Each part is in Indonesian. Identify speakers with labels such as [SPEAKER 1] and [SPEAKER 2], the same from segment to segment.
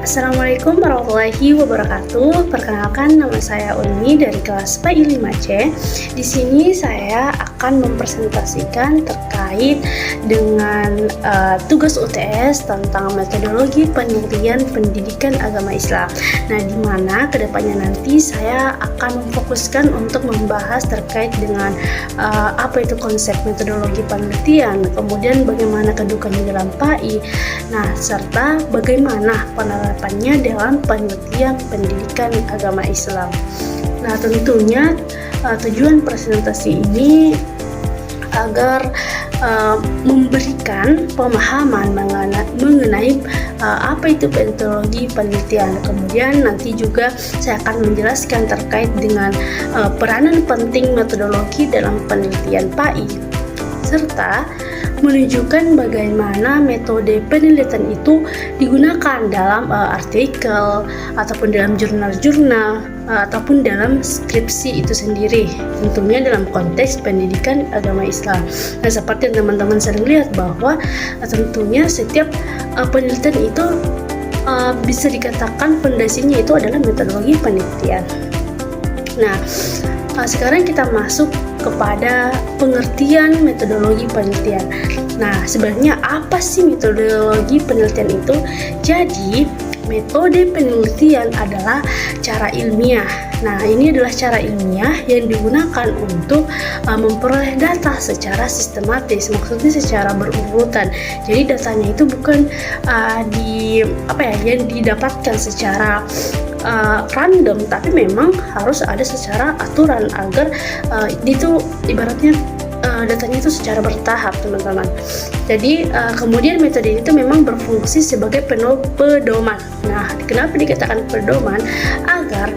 [SPEAKER 1] Assalamualaikum warahmatullahi wabarakatuh. Perkenalkan, nama saya Uni dari kelas PI 5C. Di sini saya akan mempresentasikan terkait dengan tugas UTS tentang metodologi penelitian pendidikan agama Islam. Nah, di mana kedepannya nanti saya akan memfokuskan untuk membahas terkait dengan apa itu konsep metodologi penelitian, kemudian bagaimana kedudukan di dalam PAI, nah serta bagaimana penerapannya dalam penelitian pendidikan agama Islam. Nah, tentunya tujuan presentasi ini agar memberikan pemahaman mengenai apa itu metodologi penelitian. Kemudian nanti juga saya akan menjelaskan terkait dengan peranan penting metodologi dalam penelitian PAI, serta menunjukkan bagaimana metode penelitian itu digunakan dalam artikel ataupun dalam jurnal-jurnal ataupun dalam skripsi itu sendiri, tentunya dalam konteks pendidikan agama Islam. Nah, seperti yang teman-teman sering lihat bahwa tentunya setiap penelitian itu bisa dikatakan fondasinya itu adalah metodologi penelitian. Nah, sekarang kita masuk kepada pengertian metodologi penelitian. Nah, sebenarnya apa sih metodologi penelitian itu? Jadi, metode penelitian adalah cara ilmiah. Nah, ini adalah cara ilmiah yang digunakan untuk memperoleh data secara sistematis, maksudnya secara berurutan. Jadi datanya itu bukan yang didapatkan secara random, tapi memang harus ada secara aturan agar itu ibaratnya datanya itu secara bertahap, teman-teman. Jadi kemudian metode itu memang berfungsi sebagai pedoman. Nah, kenapa dikatakan pedoman? Agar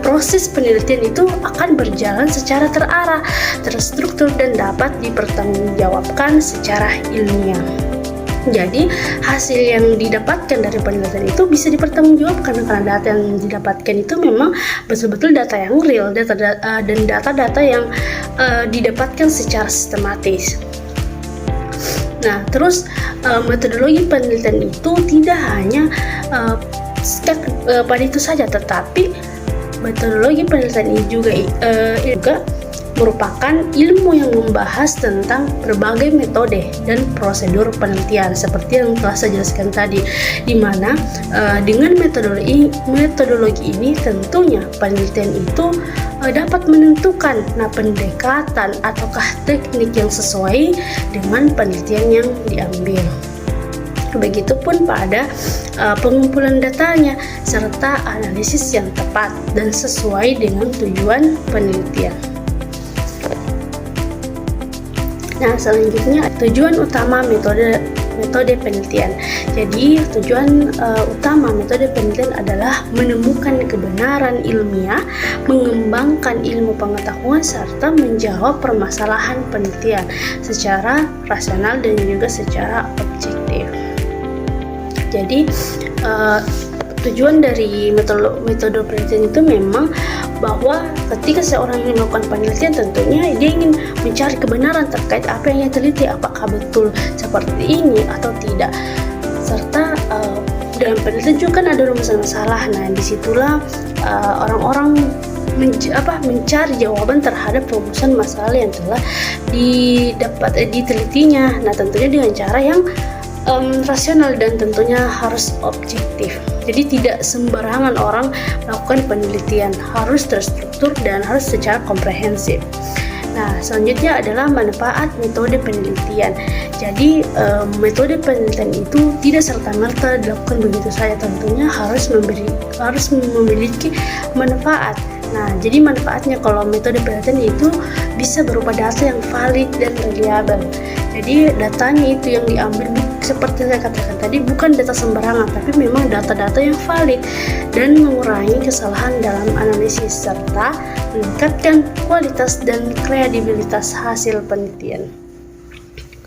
[SPEAKER 1] proses penelitian itu akan berjalan secara terarah, terstruktur dan dapat dipertanggungjawabkan secara ilmiah. Jadi hasil yang didapatkan dari penelitian itu bisa dipertanggungjawabkan karena data yang didapatkan itu memang betul-betul data yang real, dan data-data yang didapatkan secara sistematis. Nah, terus metodologi penelitian itu tidak hanya pada itu saja, tetapi metodologi penelitian ini juga merupakan ilmu yang membahas tentang berbagai metode dan prosedur penelitian seperti yang telah saya jelaskan tadi, di mana dengan metodologi ini tentunya penelitian itu dapat menentukan pendekatan ataukah teknik yang sesuai dengan penelitian yang diambil. Begitupun pada pengumpulan datanya serta analisis yang tepat dan sesuai dengan tujuan penelitian. Nah, selanjutnya tujuan utama metode penelitian. Jadi tujuan utama metode penelitian adalah menemukan kebenaran ilmiah, mengembangkan ilmu pengetahuan serta menjawab permasalahan penelitian secara rasional dan juga secara objektif. Jadi tujuan dari metode penelitian itu memang bahwa ketika seorang ingin melakukan penelitian, tentunya dia ingin mencari kebenaran terkait apa yang ia teliti, apakah betul seperti ini atau tidak. Serta dalam penelitian juga kan ada rumusan masalah. Nah, disitulah orang-orang mencari jawaban terhadap rumusan masalah yang telah ditelitinya. Nah, tentunya dengan cara yang rasional dan tentunya harus objektif. Jadi tidak sembarangan orang melakukan penelitian, harus terstruktur dan harus secara komprehensif. Nah, selanjutnya adalah manfaat metode penelitian. Jadi metode penelitian itu tidak serta-merta dilakukan begitu saja, tentunya harus memiliki manfaat. Nah, jadi manfaatnya kalau metode penelitian itu bisa berupa data yang valid dan reliable. Jadi datanya itu yang diambil seperti saya katakan tadi bukan data sembarangan, tapi memang data-data yang valid dan mengurangi kesalahan dalam analisis serta meningkatkan kualitas dan kredibilitas hasil penelitian.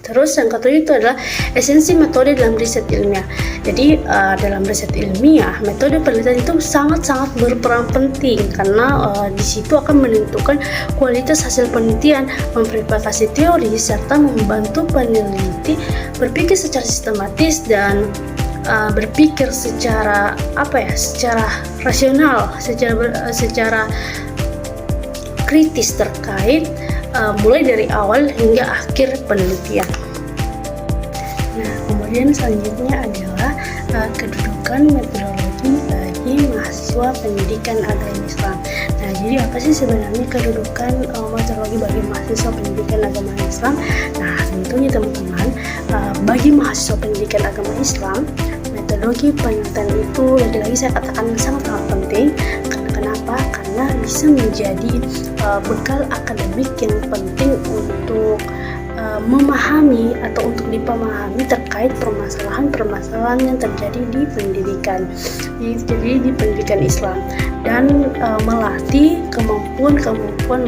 [SPEAKER 1] Terus yang kedua itu adalah esensi metode dalam riset ilmiah. Jadi dalam riset ilmiah, metode penelitian itu sangat-sangat berperan penting karena di situ akan menentukan kualitas hasil penelitian, memverifikasi teori serta membantu peneliti berpikir secara sistematis dan berpikir secara secara rasional, secara kritis terkait mulai dari awal hingga akhir penelitian. Nah, kemudian selanjutnya adalah kedudukan metodologi bagi mahasiswa pendidikan agama Islam. Nah, jadi apa sih sebenarnya kedudukan metodologi bagi mahasiswa pendidikan agama Islam? Nah, tentunya teman-teman, bagi mahasiswa pendidikan agama Islam, metodologi penelitian itu lagi-lagi saya katakan sangat-sangat penting. Kenapa? Karena bisa menjadi bekal akademik yang penting untuk memahami atau untuk dipahami terkait permasalahan-permasalahan yang terjadi di pendidikan, di pendidikan Islam, dan melatih kemampuan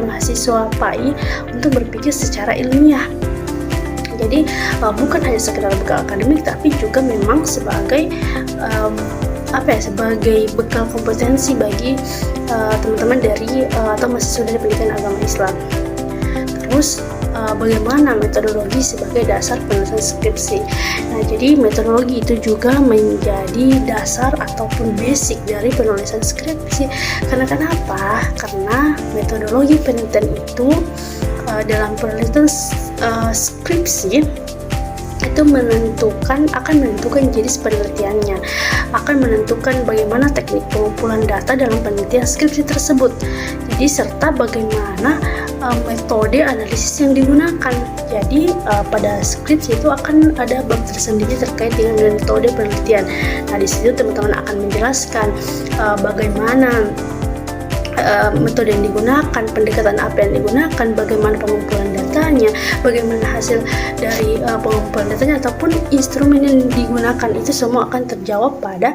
[SPEAKER 1] mahasiswa PAI untuk berpikir secara ilmiah. Jadi bukan hanya sekedar bekal akademik, tapi juga memang sebagai sebagai bekal kompetensi bagi teman-teman dari atau mahasiswa dari pendidikan agama Islam. Terus bagaimana metodologi sebagai dasar penulisan skripsi. Nah, jadi metodologi itu juga menjadi dasar ataupun basic dari penulisan skripsi. Karena kenapa? Karena metodologi penelitian itu dalam penelitian skripsi itu akan menentukan jenis penelitiannya, akan menentukan bagaimana teknik pengumpulan data dalam penelitian skripsi tersebut. Jadi serta bagaimana metode analisis yang digunakan. Jadi pada skripsi itu akan ada bab tersendiri terkait dengan metode penelitian. Nah, di situ teman-teman akan menjelaskan bagaimana metode yang digunakan, pendekatan apa yang digunakan, bagaimana pengumpulan datanya, bagaimana hasil dari pengumpulan datanya, ataupun instrumen yang digunakan. Itu semua akan terjawab pada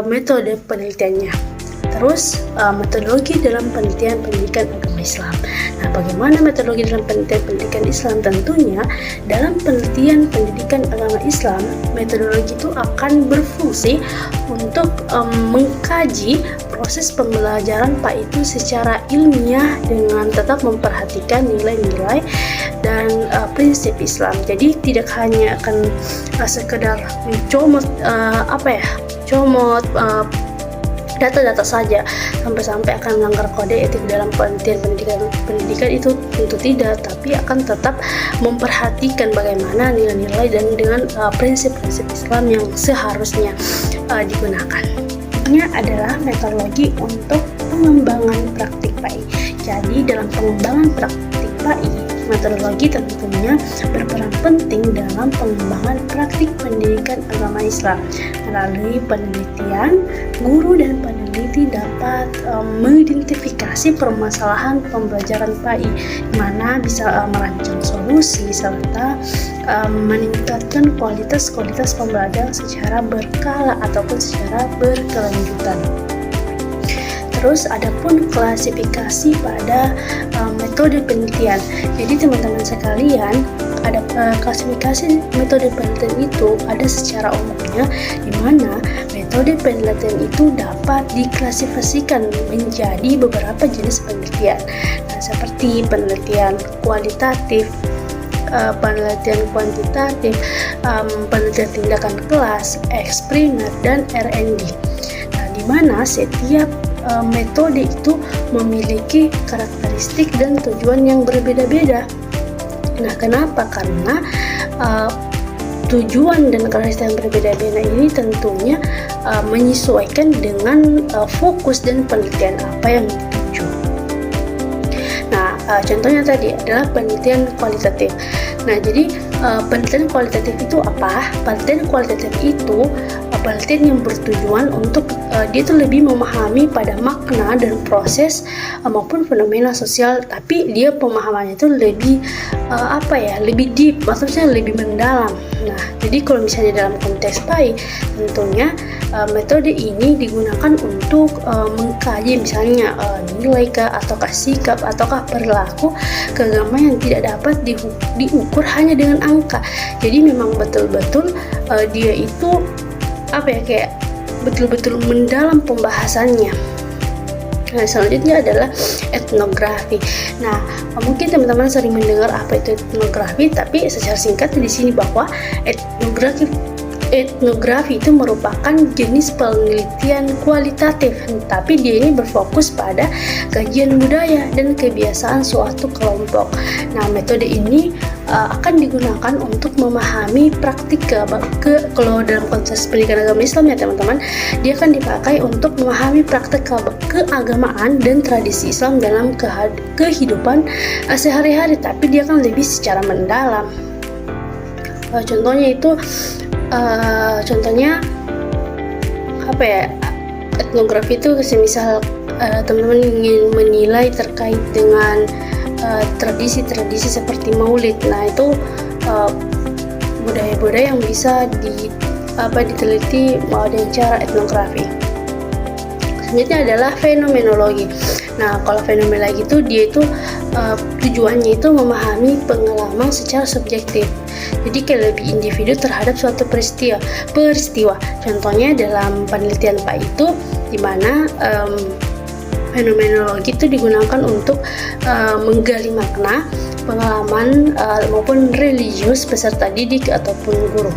[SPEAKER 1] metode penelitiannya. Terus metodologi dalam penelitian pendidikan agama Islam. Nah, bagaimana metodologi dalam penelitian pendidikan Islam? Tentunya dalam penelitian pendidikan agama Islam, metodologi itu akan berfungsi untuk mengkaji proses pembelajaran PAI itu secara ilmiah dengan tetap memperhatikan nilai-nilai dan prinsip Islam. Jadi tidak hanya akan sekedar mencomot data-data saja sampai akan melanggar kode etik dalam penelitian pendidikan itu tentu tidak, tapi akan tetap memperhatikan bagaimana nilai-nilai dan dengan prinsip-prinsip Islam yang seharusnya digunakan. Ini adalah metodologi untuk pengembangan praktik PAI. Jadi dalam pengembangan praktik PAI, metodologi tentunya berperan penting dalam pengembangan praktik pendidikan agama Islam. Melalui penelitian, guru dan peneliti dapat mengidentifikasi permasalahan pembelajaran PAI, di mana bisa merancang solusi serta meningkatkan kualitas pembelajaran secara berkala ataupun secara berkelanjutan. Terus adapun klasifikasi pada metode penelitian. Jadi teman-teman sekalian, ada klasifikasi metode penelitian itu ada secara umumnya, di mana metode penelitian itu dapat diklasifikasikan menjadi beberapa jenis penelitian. Nah, seperti penelitian kualitatif, penelitian kuantitatif, penelitian tindakan kelas, eksperimen, dan R&D. Nah, di mana setiap metode itu memiliki karakteristik dan tujuan yang berbeda-beda. Nah, kenapa? Karena tujuan dan karakteristik yang berbeda-beda ini tentunya menyesuaikan dengan fokus dan penelitian apa yang dituju. Nah, contohnya tadi adalah penelitian kualitatif. Nah, jadi penelitian kualitatif itu apa? Penelitian kualitatif itu penelitian yang bertujuan untuk dia itu lebih memahami pada makna dan proses maupun fenomena sosial, tapi dia pemahamannya itu lebih lebih deep, maksudnya lebih mendalam. Nah, jadi kalau misalnya dalam konteks PAI, tentunya metode ini digunakan untuk mengkaji misalnya nilai ataukah sikap ataukah perilaku keagamaan yang tidak dapat diukur hanya dengan angka. Jadi memang betul-betul dia itu kayak betul-betul mendalam pembahasannya. Nah, selanjutnya adalah etnografi. Nah, mungkin teman-teman sering mendengar apa itu etnografi, tapi secara singkat di sini bahwa etnografi itu merupakan jenis penelitian kualitatif, tapi dia ini berfokus pada kajian budaya dan kebiasaan suatu kelompok. Nah, metode ini akan digunakan untuk memahami praktik kalau dalam konteks pendidikan agama Islam ya teman-teman, dia akan dipakai untuk memahami praktik keagamaan dan tradisi Islam dalam kehidupan sehari-hari, tapi dia akan lebih secara mendalam. Contohnya itu apa ya, etnografi itu semisal teman-teman ingin menilai terkait dengan tradisi-tradisi seperti maulid. Nah, itu budaya-budaya yang bisa diteliti dengan cara etnografi. Selanjutnya adalah fenomenologi. Nah, kalau fenomenologi itu dia itu tujuannya itu memahami pengalaman secara subjektif. Jadi kayak lebih individu terhadap suatu peristiwa. Contohnya dalam penelitian Pak itu, di mana fenomenologi itu digunakan untuk menggali makna, pengalaman maupun religius peserta didik ataupun guru.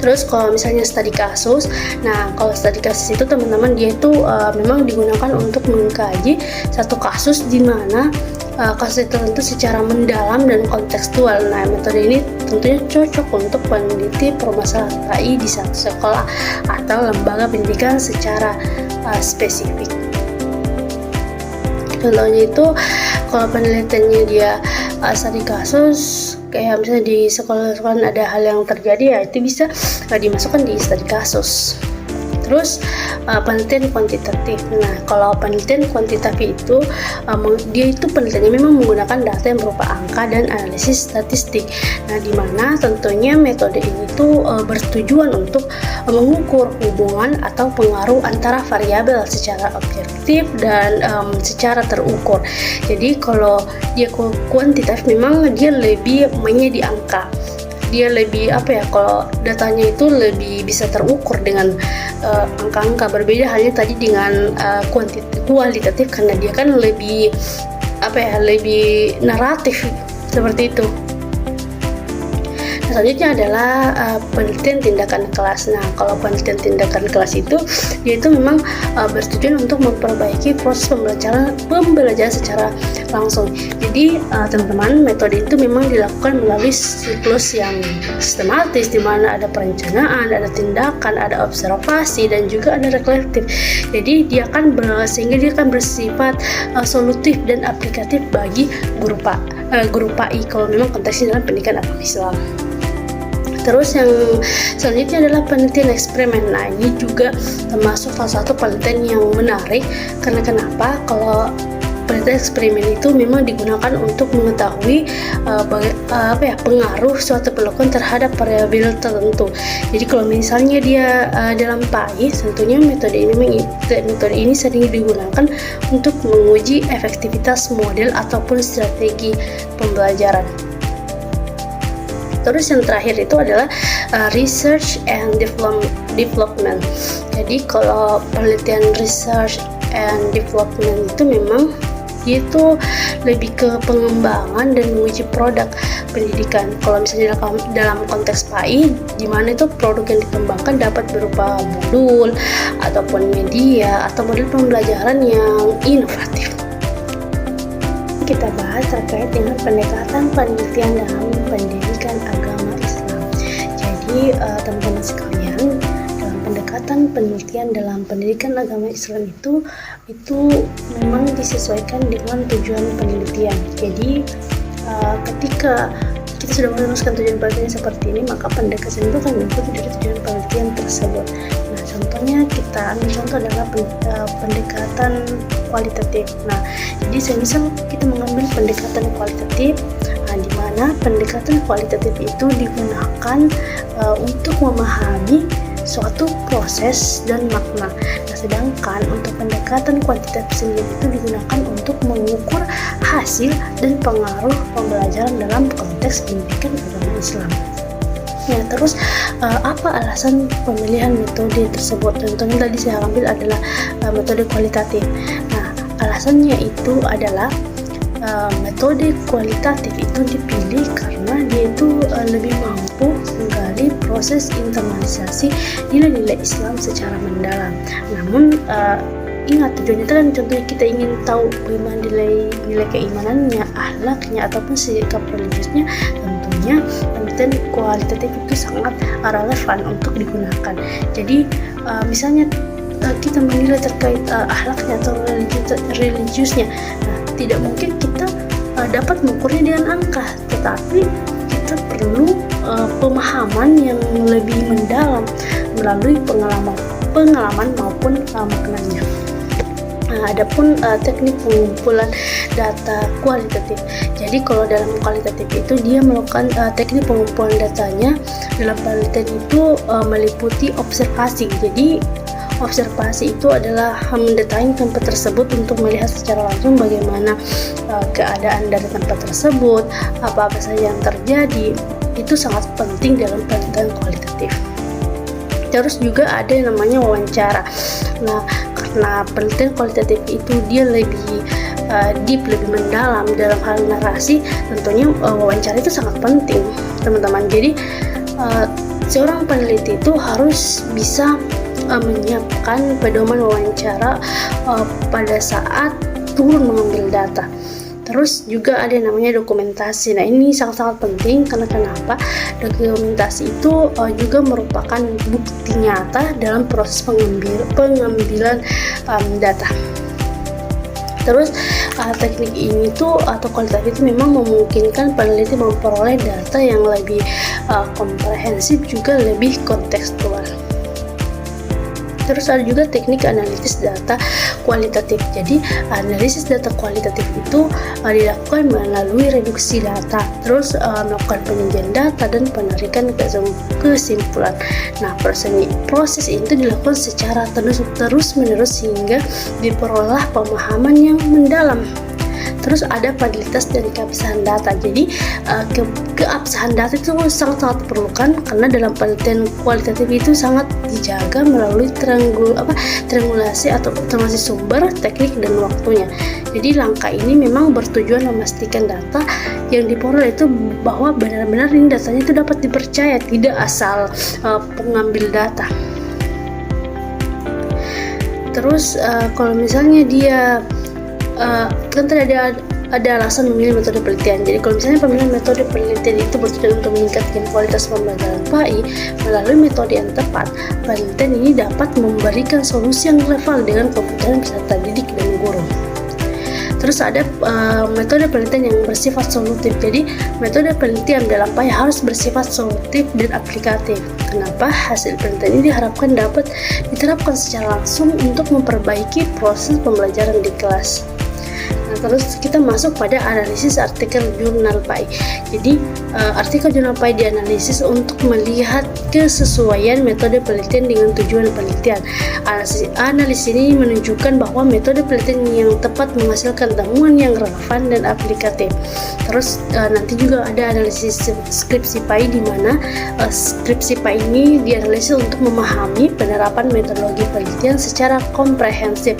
[SPEAKER 1] Terus kalau misalnya studi kasus, nah kalau studi kasus itu teman-teman dia itu memang digunakan untuk mengkaji satu kasus di mana kasus tertentu secara mendalam dan kontekstual. Nah, metode ini tentunya cocok untuk peneliti permasalahan PAI di satu sekolah atau lembaga pendidikan secara spesifik. Contohnya itu kalau penelitiannya dia studi kasus, kayak misalnya di sekolah-sekolah ada hal yang terjadi, ya itu bisa dimasukkan di studi kasus. Terus penelitian kuantitatif. Nah, kalau penelitian kuantitatif itu dia itu penelitiannya memang menggunakan data yang berupa angka dan analisis statistik. Nah, di mana tentunya metode ini tuh bertujuan untuk mengukur hubungan atau pengaruh antara variabel secara objektif dan secara terukur. Jadi kalau dia kuantitatif memang dia lebih mainnya di angka. Dia lebih kalau datanya itu lebih bisa terukur dengan angka-angka. Berbeda halnya tadi dengan kualitatif, karena dia kan lebih lebih naratif seperti itu. Selanjutnya adalah penelitian tindakan kelas. Nah, kalau penelitian tindakan kelas itu dia itu memang bertujuan untuk memperbaiki proses pembelajaran secara langsung. Jadi teman-teman, metode itu memang dilakukan melalui siklus yang sistematis, di mana ada perencanaan, ada tindakan, ada observasi, dan juga ada reflektif. Jadi dia akan sehingga dia akan bersifat solutif dan aplikatif bagi guru PAI kalau memang konteksnya dalam pendidikan agama Islam. Terus yang selanjutnya adalah penelitian eksperimen. Nah, ini juga termasuk salah satu penelitian yang menarik, karena kenapa? Kalau penelitian eksperimen itu memang digunakan untuk mengetahui pengaruh suatu perlakuan terhadap variabel tertentu. Jadi kalau misalnya dia dalam PAI, tentunya metode ini sering digunakan untuk menguji efektivitas model ataupun strategi pembelajaran. Terus yang terakhir itu adalah research and development. Jadi kalau penelitian research and development itu memang itu lebih ke pengembangan dan menguji produk pendidikan. Kalau misalnya dalam konteks PAI, di mana itu produk yang dikembangkan dapat berupa modul ataupun media atau model pembelajaran yang inovatif. Kita bahas terkait dengan pendekatan penelitian dalam pendidikan agama Islam. Jadi teman-teman sekalian, dalam pendekatan penelitian dalam pendidikan agama Islam itu memang disesuaikan dengan tujuan penelitian. Jadi ketika kita sudah merumuskan tujuan penelitian seperti ini, maka pendekatan itu akan mengikuti dari tujuan penelitian tersebut. Nah, contohnya kita ambil contoh adalah pendekatan kualitatif. Nah, jadi semisal kita mengambil pendekatan kualitatif, di mana pendekatan kualitatif itu digunakan untuk memahami suatu proses dan makna. Nah, sedangkan untuk pendekatan kuantitatif sendiri itu digunakan untuk mengukur hasil dan pengaruh pembelajaran dalam konteks pendidikan agama Islam. Ya, terus apa alasan pemilihan metode tersebut? Contohnya tadi saya ambil adalah metode kualitatif. Nah, alasannya itu adalah metode kualitatif itu dipilih karena dia itu lebih mampu menggali proses internalisasi nilai-nilai Islam secara mendalam. Namun ingat, tujuan itu kan contohnya kita ingin tahu bagaimana nilai keimanannya, akhlaknya, ataupun sikap religiusnya. Tentunya penelitian kualitatif itu sangat relevan untuk digunakan. Jadi misalnya kita menilai terkait akhlaknya atau religiusnya, nah, tidak mungkin kita dapat mengukurnya dengan angka, tetapi kita perlu pemahaman yang lebih mendalam melalui pengalaman maupun maknanya. Nah, adapun teknik pengumpulan data kualitatif. Jadi kalau dalam kualitatif itu dia melakukan teknik pengumpulan datanya dalam penelitian itu meliputi observasi. Jadi observasi itu adalah mendatangi tempat tersebut untuk melihat secara langsung bagaimana keadaan dari tempat tersebut, apa-apa saja yang terjadi. Itu sangat penting dalam penelitian kualitatif. Terus juga ada yang namanya wawancara. Nah, karena penelitian kualitatif itu dia lebih deep, lebih mendalam dalam hal narasi, tentunya wawancara itu sangat penting, teman-teman. Jadi seorang peneliti itu harus bisa menyiapkan pedoman wawancara pada saat turun mengambil data. Terus juga ada yang namanya dokumentasi. Nah, ini sangat-sangat penting karena kenapa? Dokumentasi itu juga merupakan bukti nyata dalam proses pengambilan data. Terus teknik ini tuh atau kualitatif itu memang memungkinkan peneliti memperoleh data yang lebih komprehensif, juga lebih kontekstual. Terus ada juga teknik analisis data kualitatif. Jadi analisis data kualitatif itu dilakukan melalui reduksi data, terus melakukan penyajian data dan penarikan kesimpulan. Nah, proses itu dilakukan secara terus-menerus sehingga diperoleh pemahaman yang mendalam. Terus ada validitas dari keabsahan data. Jadi keabsahan data itu sangat diperlukan karena dalam penelitian kualitatif itu sangat dijaga melalui triangulasi atau optimasi sumber, teknik, dan waktunya. Jadi langkah ini memang bertujuan memastikan data yang diperoleh itu bahwa benar-benar ini datanya itu dapat dipercaya, tidak asal pengambil data. Terus kalau misalnya dia kan tadi ada alasan memilih metode penelitian. Jadi kalau misalnya pemilihan metode penelitian itu bertujuan untuk meningkatkan kualitas pembelajaran PAI melalui metode yang tepat, penelitian ini dapat memberikan solusi yang relevan dengan kebutuhan peserta didik dan guru. Terus ada metode penelitian yang bersifat solutif. Jadi metode penelitian dalam PAI harus bersifat solutif dan aplikatif. Kenapa? Hasil penelitian ini diharapkan dapat diterapkan secara langsung untuk memperbaiki proses pembelajaran di kelas. Nah, terus kita masuk pada analisis artikel jurnal PAI. Jadi artikel jurnal PAI dianalisis untuk melihat kesesuaian metode penelitian dengan tujuan penelitian. Analisis ini menunjukkan bahwa metode penelitian yang tepat menghasilkan temuan yang relevan dan aplikatif. Terus nanti juga ada analisis skripsi PAI, di mana skripsi PAI ini dianalisis untuk memahami penerapan metodologi penelitian secara komprehensif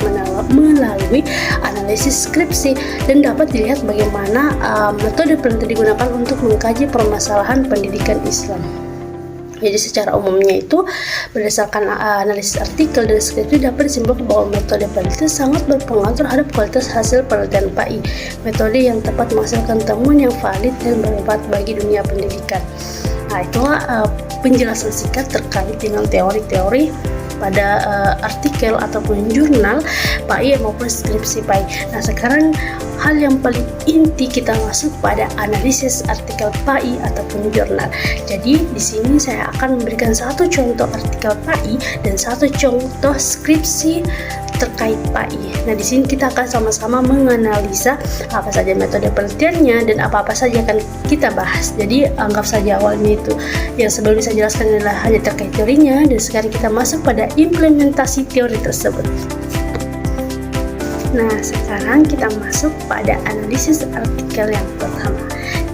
[SPEAKER 1] melalui analisis skripsi, dan dapat dilihat bagaimana metode penelitian digunakan untuk mengkaji permasalahan pendidikan Islam. Jadi secara umumnya itu berdasarkan analisis artikel dan skripsi dapat disimpulkan bahwa metode penelitian sangat berpengaruh terhadap kualitas hasil penelitian PAI. Metode yang tepat menghasilkan temuan yang valid dan bermanfaat bagi dunia pendidikan. Nah, itulah penjelasan singkat terkait dengan teori-teori pada artikel ataupun jurnal PAI maupun skripsi PAI. Nah, sekarang hal yang paling inti, kita masuk pada analisis artikel PAI ataupun jurnal. Jadi di sini saya akan memberikan satu contoh artikel PAI dan satu contoh skripsi terkait PAI. Nah, di sini kita akan sama-sama menganalisa apa saja metode penelitiannya dan apa-apa saja akan kita bahas. Jadi anggap saja awalnya itu yang sebelum saya jelaskan adalah hanya terkait teorinya, dan sekarang kita masuk pada implementasi teori tersebut. Nah, sekarang kita masuk pada analisis artikel yang pertama.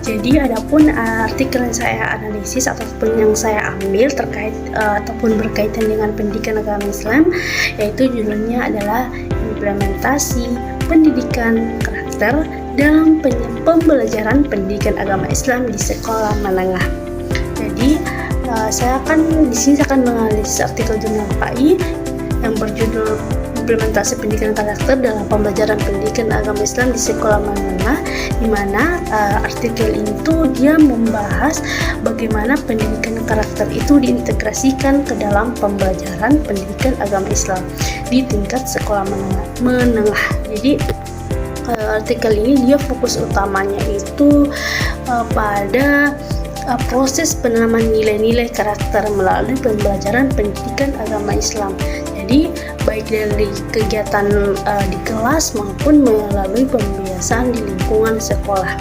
[SPEAKER 1] Jadi adapun artikel yang saya analisis ataupun yang saya ambil terkait ataupun berkaitan dengan pendidikan agama Islam, yaitu judulnya adalah implementasi pendidikan karakter dalam pembelajaran pendidikan agama Islam di sekolah menengah. Jadi saya akan menganalisis artikel jurnal PAI yang berjudul implementasi pendidikan karakter dalam pembelajaran pendidikan agama Islam di sekolah menengah, di mana artikel itu dia membahas bagaimana pendidikan karakter itu diintegrasikan ke dalam pembelajaran pendidikan agama Islam di tingkat sekolah menengah. Jadi artikel ini dia fokus utamanya itu pada proses penanaman nilai-nilai karakter melalui pembelajaran pendidikan agama Islam. Jadi baik dari kegiatan di kelas maupun melalui pembiasaan di lingkungan sekolah.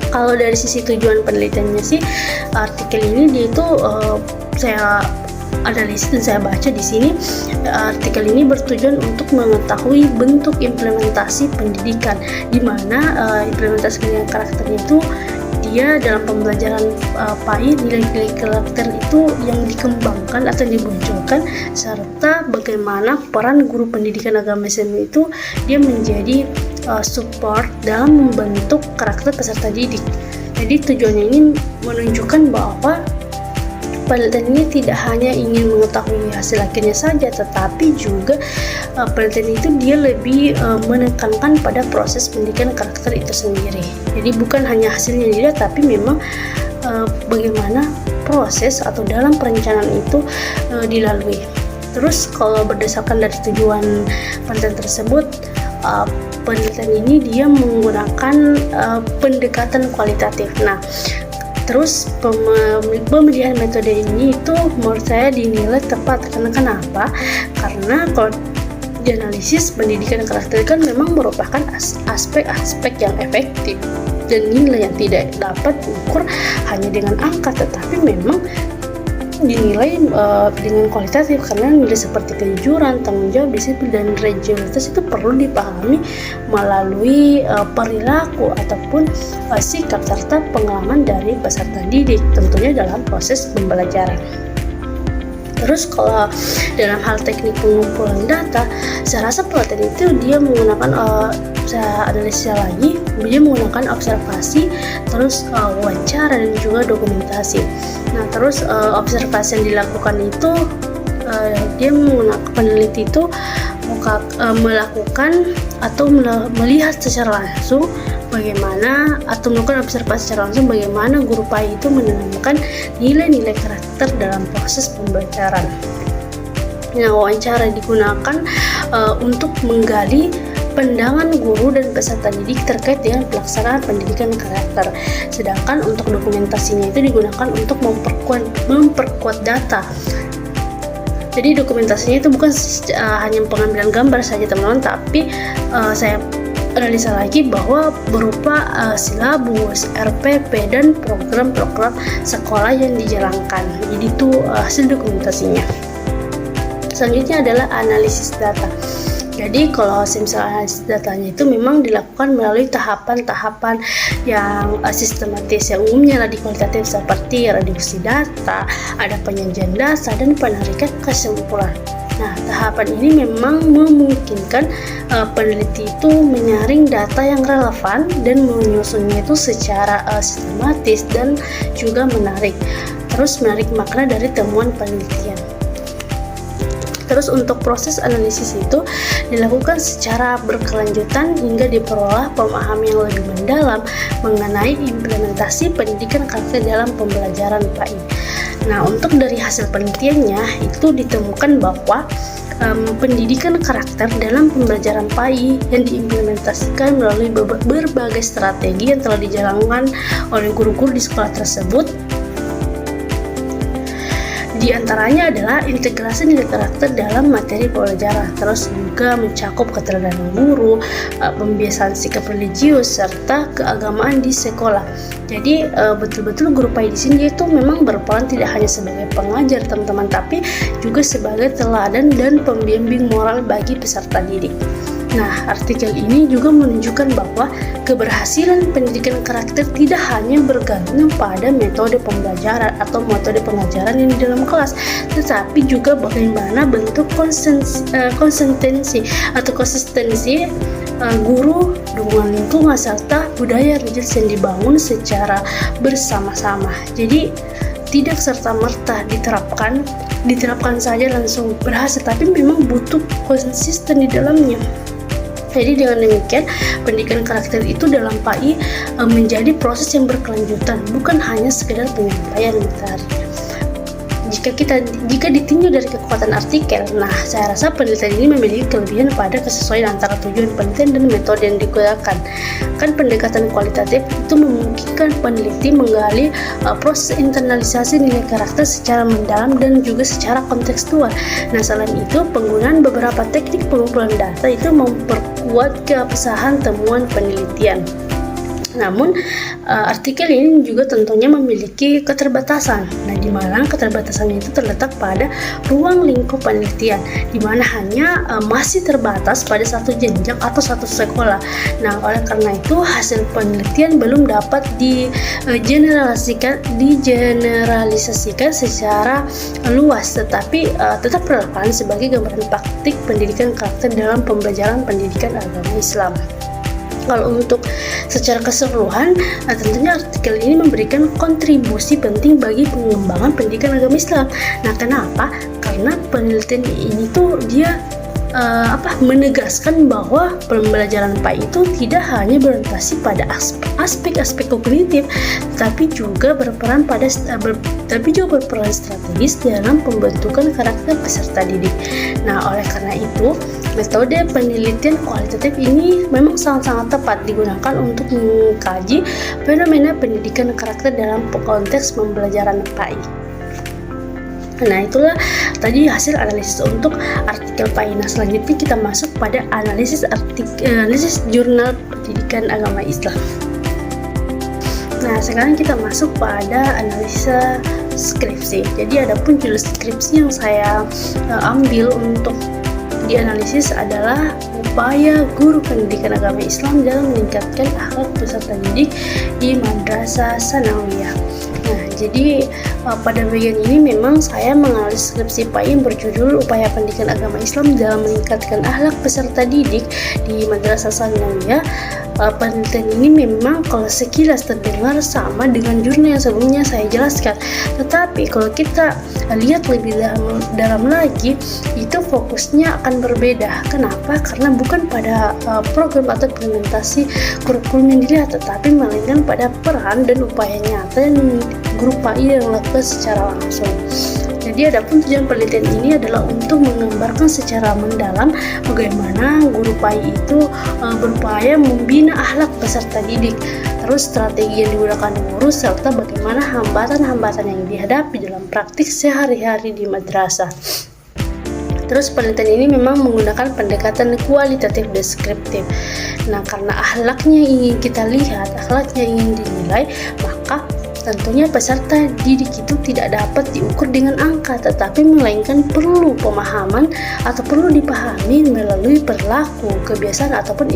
[SPEAKER 1] Kalau dari sisi tujuan penelitiannya sih, artikel ini dia itu saya analisis dan saya baca di sini. Artikel ini bertujuan untuk mengetahui bentuk implementasi pendidikan, di mana implementasi pendidikan karakternya itu dia dalam pembelajaran PAI, nilai-nilai karakter itu yang dikembangkan atau dimunculkan, serta bagaimana peran guru pendidikan agama Islam itu dia menjadi support dalam membentuk karakter peserta didik. Jadi tujuannya ini menunjukkan bahwa penelitian ini tidak hanya ingin mengetahui hasil akhirnya saja, tetapi juga penelitian itu dia lebih menekankan pada proses pendidikan karakter itu sendiri. Jadi bukan hanya hasilnya dilihat, tapi memang bagaimana proses atau dalam perencanaan itu dilalui. Terus kalau berdasarkan dari tujuan penelitian tersebut, penelitian ini dia menggunakan pendekatan kualitatif. Nah, terus pemilihan metode ini itu menurut saya dinilai tepat. Karena kenapa? Karena kalau dianalisis pendidikan karakter kan memang merupakan aspek-aspek yang efektif dan nilai yang tidak dapat diukur hanya dengan angka, tetapi memang dinilai dengan kualitatif, karena nilai seperti kejujuran, tanggung jawab, disiplin, dan religiusitas itu perlu dipahami melalui perilaku ataupun sikap serta pengalaman dari peserta didik, tentunya dalam proses pembelajaran. Terus kalau dalam hal teknik pengumpulan data, saya rasa pelatihan itu dia menggunakan saya analisis lagi, dia menggunakan observasi, terus wawancara dan juga dokumentasi. Nah, terus observasi yang dilakukan itu dia menggunakan peneliti itu melakukan atau melihat secara langsung bagaimana atau melakukan observasi secara langsung bagaimana guru PAI itu menanamkan nilai-nilai karakter dalam proses pembelajaran. Nah, wawancara digunakan untuk menggali pandangan guru dan peserta didik terkait dengan pelaksanaan pendidikan karakter. Sedangkan untuk dokumentasinya itu digunakan untuk memperkuat data. Jadi dokumentasinya itu bukan hanya pengambilan gambar saja teman-teman, tapi saya analisa lagi bahwa berupa silabus, RPP, dan program-program sekolah yang dijalankan. Jadi itu hasil dokumentasinya. Selanjutnya adalah analisis data. Jadi kalau misalnya analisis datanya itu memang dilakukan melalui tahapan-tahapan yang sistematis, yang umumnya di kualitatif seperti reduksi data, ada penyajian data, dan penarikan kesimpulan. Nah, tahapan ini memang memungkinkan peneliti itu menyaring data yang relevan dan menyusunnya itu secara sistematis dan juga menarik makna dari temuan penelitian. Terus untuk proses analisis itu dilakukan secara berkelanjutan hingga diperoleh pemahaman yang lebih mendalam mengenai implementasi pendidikan karakter dalam pembelajaran PAI. Nah, untuk dari hasil penelitiannya itu ditemukan bahwa pendidikan karakter dalam pembelajaran PAI yang diimplementasikan melalui berbagai strategi yang telah dijalankan oleh guru-guru di sekolah tersebut. Di antaranya adalah integrasi nilai karakter dalam materi pelajaran, terus juga mencakup keteladanan guru, pembiasaan sikap religius, serta keagamaan di sekolah. Jadi betul-betul guru PAI di sini itu memang berperan tidak hanya sebagai pengajar teman-teman, tapi juga sebagai teladan dan pembimbing moral bagi peserta didik. Nah, artikel ini juga menunjukkan bahwa keberhasilan pendidikan karakter tidak hanya bergantung pada metode pembelajaran atau metode pengajaran yang di dalam kelas, tetapi juga bagaimana bentuk konsistensi guru, dukungan lingkungan, serta budaya religius yang dibangun secara bersama-sama. Jadi tidak serta-merta diterapkan saja langsung berhasil, tapi memang butuh konsisten di dalamnya. Jadi dengan demikian, pendidikan karakter itu dalam PAI menjadi proses yang berkelanjutan, bukan hanya sekedar penyampaian materi. Jika ditinjau dari kekuatan artikel, nah saya rasa penelitian ini memiliki kelebihan pada kesesuaian antara tujuan penelitian dan metode yang digunakan. Kan pendekatan kualitatif itu memungkinkan peneliti menggali proses internalisasi nilai karakter secara mendalam dan juga secara kontekstual. Nah, selain itu penggunaan beberapa teknik pengumpulan data itu memperkuat keabsahan temuan penelitian. Namun artikel ini juga tentunya memiliki keterbatasan. Nah, di mana keterbatasannya itu terletak pada ruang lingkup penelitian, di mana hanya masih terbatas pada satu jenjang atau satu sekolah. Nah, oleh karena itu hasil penelitian belum dapat digeneralisasikan secara luas, tetapi tetap relevan sebagai gambaran praktik pendidikan karakter dalam pembelajaran pendidikan agama Islam. Kalau untuk secara keseluruhan, tentunya artikel ini memberikan kontribusi penting bagi pengembangan pendidikan agama Islam. Nah, kenapa? Karena penelitian ini tuh dia menegaskan bahwa pembelajaran PAI itu tidak hanya berorientasi pada aspek-aspek kognitif, tapi juga berperan strategis dalam pembentukan karakter peserta didik. Nah, oleh karena itu, metode penelitian kualitatif ini memang sangat-sangat tepat digunakan untuk mengkaji fenomena pendidikan karakter dalam konteks pembelajaran PAI. Nah, itulah tadi hasil analisis untuk artikel PAI. Nah, selanjutnya kita masuk pada analisis jurnal pendidikan agama Islam. Nah, sekarang kita masuk pada analisa skripsi. Jadi adapun judul skripsi yang saya ambil untuk dianalisis adalah upaya guru pendidikan agama Islam dalam meningkatkan akhlak peserta didik di Madrasah Tsanawiyah. Nah, jadi pada bagian ini memang saya menganalisis skripsi PAI yang berjudul Upaya Pendidikan Agama Islam dalam Meningkatkan Akhlak Peserta Didik di Madrasah Tsanawiyah. Penelitian ini memang kalau sekilas terdengar sama dengan jurnal yang sebelumnya saya jelaskan, tetapi kalau kita lihat lebih dalam lagi, itu fokusnya akan berbeda. Kenapa? Karena bukan pada program atau implementasi kurikulum yang dilihat, tetapi melainkan pada peran dan upaya nyata yang guru PAI yang dilakukan secara langsung. Jadi adapun tujuan penelitian ini adalah untuk menggambarkan secara mendalam bagaimana guru PAI itu berupaya membina akhlak peserta didik, terus strategi yang digunakan guru, serta bagaimana hambatan-hambatan yang dihadapi dalam praktik sehari-hari di madrasah. Terus penelitian ini memang menggunakan pendekatan kualitatif deskriptif. Nah, karena akhlaknya ingin kita lihat, akhlaknya ingin dinilai, maka tentunya peserta didik itu tidak dapat diukur dengan angka, tetapi melainkan perlu pemahaman atau perlu dipahami melalui perilaku, kebiasaan ataupun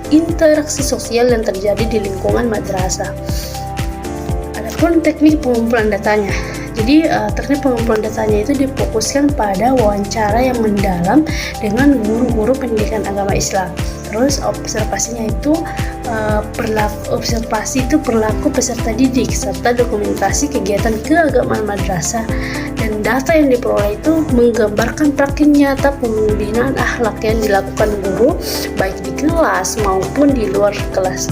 [SPEAKER 1] interaksi sosial yang terjadi di lingkungan madrasah. Adapun teknik pengumpulan datanya. Jadi teknik pengumpulan datanya itu difokuskan pada wawancara yang mendalam dengan guru-guru pendidikan agama Islam. Terus observasi itu perilaku peserta didik serta dokumentasi kegiatan keagamaan madrasah, dan data yang diperoleh itu menggambarkan praktik nyata pembinaan akhlak yang dilakukan guru baik di kelas maupun di luar kelas.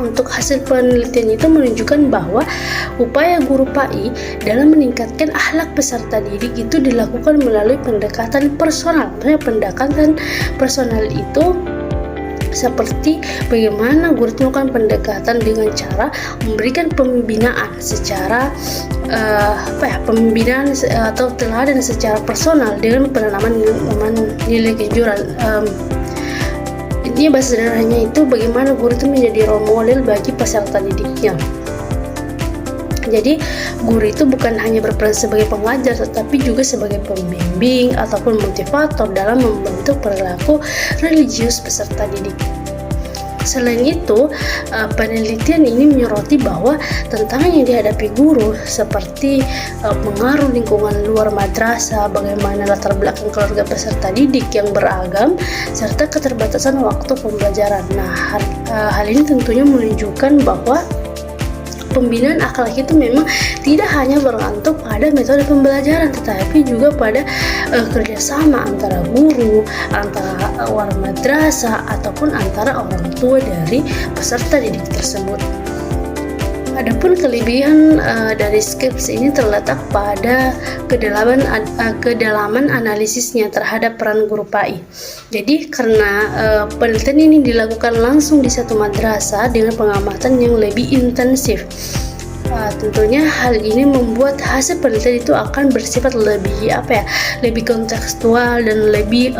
[SPEAKER 1] Untuk hasil penelitian itu menunjukkan bahwa upaya guru PAI dalam meningkatkan akhlak peserta didik itu dilakukan melalui pendekatan personal. Pendekatan personal itu seperti bagaimana guru melakukan pendekatan dengan cara memberikan pembinaan secara pembinaan atau teladan secara personal dengan penanaman nilai kejujuran. Intinya bahasa sederhananya itu bagaimana guru itu menjadi role model bagi peserta didiknya. Jadi guru itu bukan hanya berperan sebagai pengajar, tetapi juga sebagai pembimbing ataupun motivator dalam membentuk perilaku religius peserta didik. Selain itu, penelitian ini menyoroti bahwa tantangan yang dihadapi guru seperti pengaruh lingkungan luar madrasah, bagaimana latar belakang keluarga peserta didik yang beragam, serta keterbatasan waktu pembelajaran. Nah, hal ini tentunya menunjukkan bahwa pembinaan akhlak itu memang tidak hanya bergantung pada metode pembelajaran, tetapi juga pada kerjasama antara guru, antara wali madrasah, ataupun antara orang tua dari peserta didik tersebut. Adapun kelebihan dari skripsi ini terletak pada kedalaman analisisnya terhadap peran guru PAI. Jadi karena penelitian ini dilakukan langsung di satu madrasah dengan pengamatan yang lebih intensif, tentunya hal ini membuat hasil penelitian itu akan bersifat lebih kontekstual dan lebih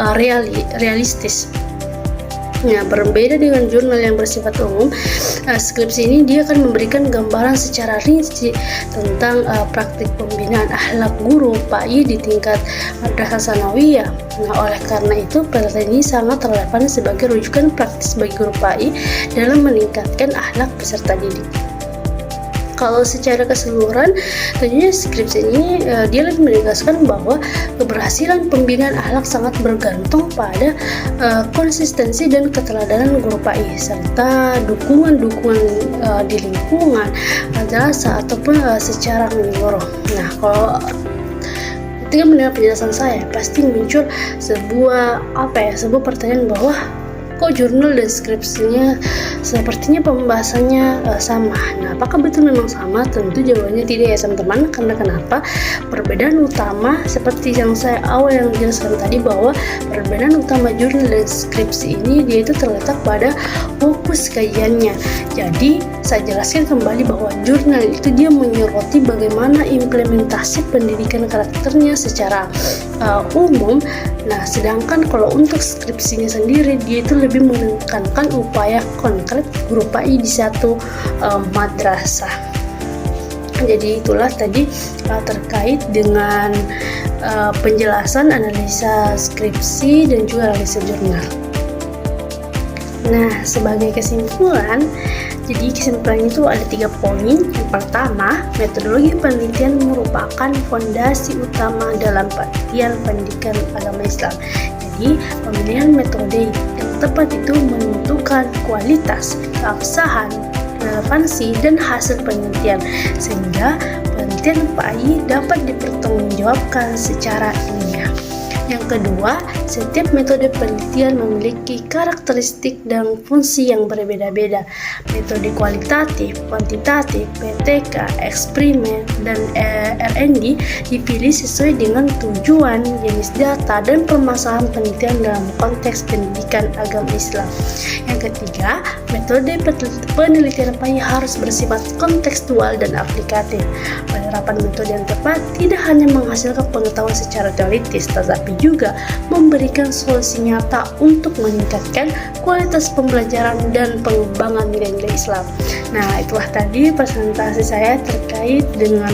[SPEAKER 1] realistis. Nah, berbeda dengan jurnal yang bersifat umum, skripsi ini dia akan memberikan gambaran secara rinci tentang praktik pembinaan akhlak guru PAI di tingkat madrasah sanawiyah. Nah, oleh karena itu penelitian ini sangat relevan sebagai rujukan praktis bagi guru PAI dalam meningkatkan akhlak peserta didik. Kalau secara keseluruhan, tentunya skripsi ini dia lebih menegaskan bahwa keberhasilan pembinaan akhlak sangat bergantung pada konsistensi dan keteladanan guru PAI serta dukungan-dukungan di lingkungan, madrasah ataupun secara menyeluruh. Nah, kalau ketika mendengar penjelasan saya, pasti muncul sebuah pertanyaan bahwa kok jurnal dan skripsinya sepertinya pembahasannya sama. Nah, apakah betul memang sama? Tentu jawabannya tidak ya teman-teman. Karena kenapa? Perbedaan utama seperti yang saya yang jelaskan tadi, bahwa perbedaan utama jurnal dan skripsi ini dia itu terletak pada fokus kajiannya. Jadi saya jelaskan kembali bahwa jurnal itu dia menyoroti bagaimana implementasi pendidikan karakternya secara umum. Nah, sedangkan kalau untuk skripsinya sendiri dia itu lebih menekankan upaya konkret guru PAI di satu madrasah. Jadi itulah tadi terkait dengan penjelasan analisa skripsi dan juga analisa jurnal. Nah, sebagai kesimpulan, jadi kesimpulan itu ada 3 poin. Yang pertama, metodologi penelitian merupakan fondasi utama dalam pelatihan pendidikan agama Islam. Jadi, pemilihan metode yang tepat itu menentukan kualitas, keabsahan, relevansi, dan hasil penelitian, sehingga penelitian PAI dapat dipertanggungjawabkan secara ilmiah. Yang kedua, setiap metode penelitian memiliki karakteristik dan fungsi yang berbeda-beda. Metode kualitatif, kuantitatif, PTK, eksperimen, dan R&D dipilih sesuai dengan tujuan, jenis data, dan permasalahan penelitian dalam konteks pendidikan agama Islam. Yang ketiga, metode penelitian PAI harus bersifat kontekstual dan aplikatif. Penerapan metode yang tepat tidak hanya menghasilkan pengetahuan secara teoritis, tetapi juga memberikan solusi nyata untuk meningkatkan kualitas pembelajaran dan pengembangan nilai-nilai Islam. Nah, itulah tadi presentasi saya terkait dengan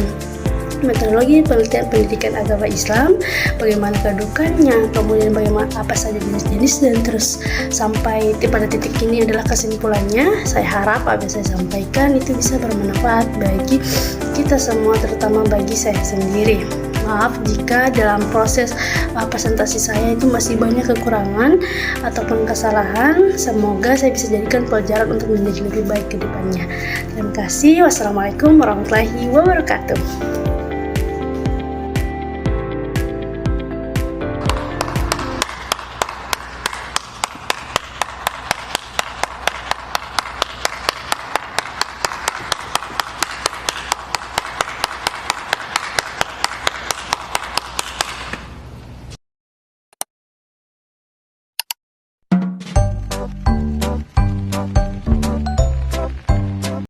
[SPEAKER 1] metodologi penelitian pendidikan agama Islam, bagaimana kedudukannya, kemudian bagaimana apa saja jenis-jenis, dan terus sampai pada titik ini adalah kesimpulannya. Saya harap apa yang saya sampaikan itu bisa bermanfaat bagi kita semua, terutama bagi saya sendiri. Maaf jika dalam proses presentasi saya itu masih banyak kekurangan ataupun kesalahan. Semoga saya bisa jadikan pelajaran untuk menjadi lebih baik ke depannya. Terima kasih. Wassalamualaikum warahmatullahi wabarakatuh.